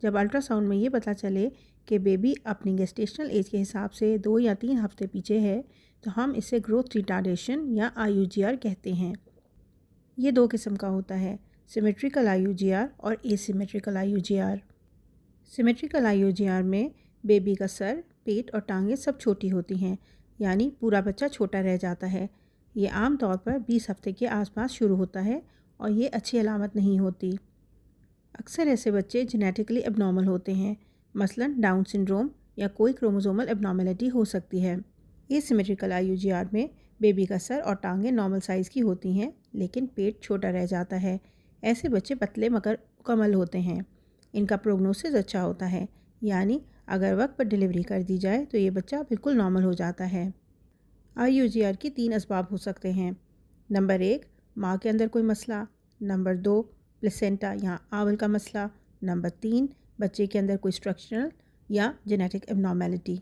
जब अल्ट्रासाउंड में ये पता चले कि बेबी अपनी गेस्टेशनल एज के हिसाब से 2 या 3 हफ्ते पीछे है, तो हम इसे ग्रोथ रिटार्डेशन या IUGR कहते हैं। ये 2 किस्म का होता है, सिमेट्रिकल IUGR और एसिमेट्रिकल IUGR। सिमेट्रिकल IUGR में बेबी का सर, पेट और टांगें सब छोटी होती हैं, यानी पूरा बच्चा छोटा रह जाता है। ये आम तौर पर 20 हफ्ते के आसपास शुरू होता है और ये अच्छी अलामत नहीं होती। अक्सर ऐसे बच्चे जेनेटिकली एबनॉर्मल होते हैं, मसलन डाउन सिंड्रोम या कोई क्रोमोसोमल एबनॉर्मेलिटी हो सकती है। एसिमेट्रिकल IUGR में बेबी का सर और टांगें नॉर्मल साइज़ की होती हैं, लेकिन पेट छोटा रह जाता है। ऐसे बच्चे पतले मगर मुकम्मल होते हैं। इनका प्रोग्नोसिस अच्छा होता है, यानी अगर वक्त पर डिलीवरी कर दी जाए तो ये बच्चा बिल्कुल नॉर्मल हो जाता है। IUGR की 3 असबाब हो सकते हैं। नंबर 1, माँ के अंदर कोई मसला। नंबर 2, प्लेसेंटा या आंवल का मसला। नंबर 3, बच्चे के अंदर कोई स्ट्रक्चरल या जेनेटिक एबनॉर्मेलिटी।